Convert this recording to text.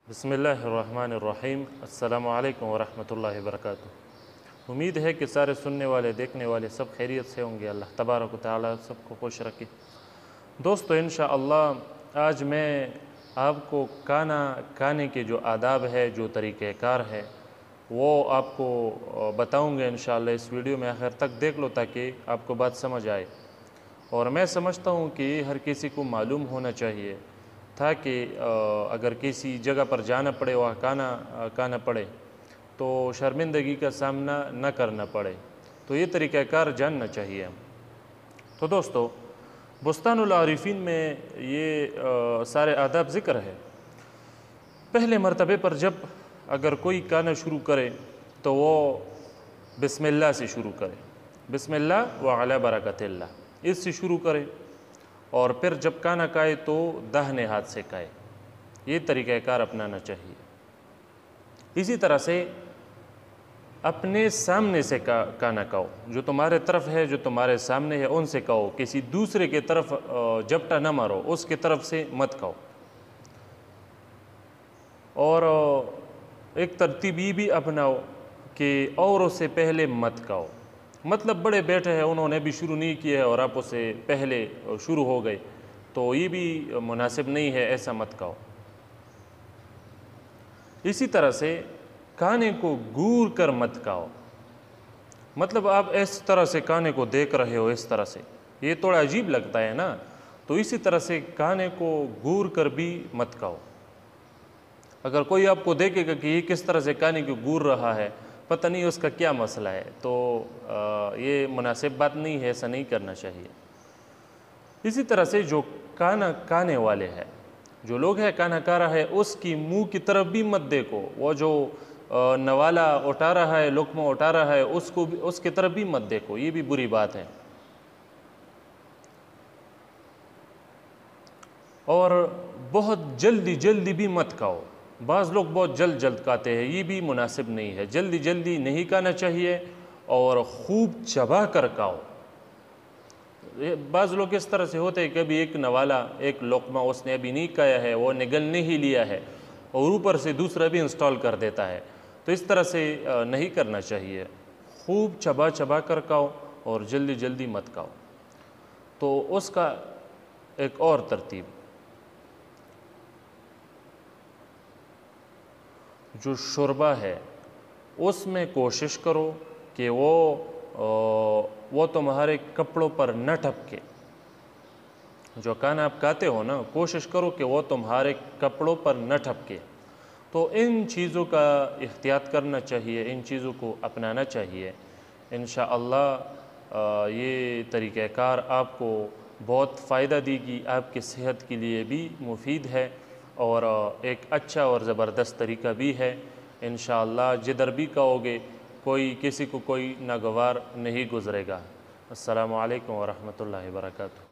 बिस्मिल्लाहिर्रहमानिर्रहीम। अस्सलामु अलैकुम वरहमतुल्लाहि वबरकातुहू। उम्मीद है कि सारे सुनने वाले देखने वाले सब खैरियत से होंगे। अल्लाह तबारक व तआला सबको खुश रखे। दोस्तों, इंशाअल्लाह आज मैं आपको खाने के जो आदाब है, जो तरीक़ेकार है, वो आपको बताऊँगा इंशाअल्लाह। इस वीडियो में आखिर तक देख लो ताकि आपको बात समझ आए। और मैं समझता हूँ कि हर किसी को मालूम होना चाहिए ताकि अगर किसी जगह पर जाना पड़े, वहाँ खाना पड़े तो शर्मिंदगी का सामना न करना पड़े। तो ये तरीक़ाकार जानना चाहिए हम। तो दोस्तों, बुस्तानुल आरिफीन में ये सारे आदाब ज़िक्र है। पहले मरतबे पर जब अगर कोई खाना शुरू करे तो वो बिस्मिल्लाह से शुरू करे। बिस्मिल्लाह व अला बरकतिल्लाह, इससे शुरू करे। और फिर जब खाना खाए तो दाहिने हाथ से खाए। ये तरीक़ाकार अपनाना चाहिए। इसी तरह से अपने सामने से खाना खाओ। जो तुम्हारे तरफ है, जो तुम्हारे सामने है, उनसे खाओ। किसी दूसरे के तरफ झपटा न मारो, उसके तरफ से मत खाओ। और एक तरतीब ये भी अपनाओ कि औरों से पहले मत खाओ। मतलब बड़े बैठे हैं, उन्होंने भी शुरू नहीं किया है और आप उससे पहले शुरू हो गए, तो ये भी मुनासिब नहीं है, ऐसा मत खाओ। इसी तरह से खाने को घूर कर मत खाओ। मतलब आप इस तरह से खाने को देख रहे हो, इस तरह से, ये थोड़ा अजीब लगता है ना। तो इसी तरह से खाने को घूर कर भी मत खाओ। अगर कोई आपको देखेगा कि ये किस तरह से खाने को घूर रहा है, पता नहीं उसका क्या मसला है, तो ये मुनासिब बात नहीं है, ऐसा नहीं करना चाहिए। इसी तरह से जो खाना खाने वाले हैं, जो लोग हैं खाना खा रहा है, उसकी मुंह की तरफ भी मत देखो। वो जो नवाला उठा रहा है, लुक़्मा उठा रहा है, उसको भी, उसकी तरफ भी मत देखो। ये भी बुरी बात है। और बहुत जल्दी जल्दी भी मत खाओ। बाज़ लोग बहुत जल्द खाते हैं, ये भी मुनासिब नहीं है। जल्दी जल्दी नहीं खाना चाहिए और ख़ूब चबा कर खाओ। बाज़ लोग इस तरह से होते हैं, कभी एक नवाला, एक लुक़मा उसने अभी नहीं खाया है, वो निगलने ही लिया है और ऊपर से दूसरा भी इंस्टॉल कर देता है। तो इस तरह से नहीं करना चाहिए। ख़ूब चबा कर खाओ और जल्दी जल्दी मत खाओ। तो उसका एक और तरतीब, जो शुरबा है उसमें कोशिश करो कि वो तुम्हारे कपड़ों पर न टपके। जो खाना आप खाते हो ना, कोशिश करो कि वो तुम्हारे कपड़ों पर न टपके। तो इन चीज़ों का एहतियात करना चाहिए, इन चीज़ों को अपनाना चाहिए। इंशाअल्लाह ये तरीक़ाकार आपको बहुत फ़ायदा देगी, आपकी सेहत के लिए भी मुफीद है और एक अच्छा और ज़बरदस्त तरीका भी है। इंशाअल्लाह जिधर भी कहोगे किसी को कोई नागवार नहीं गुज़रेगा। अस्सलामु अलैकुम वरहमतुल्लाहि वबरकातुहू।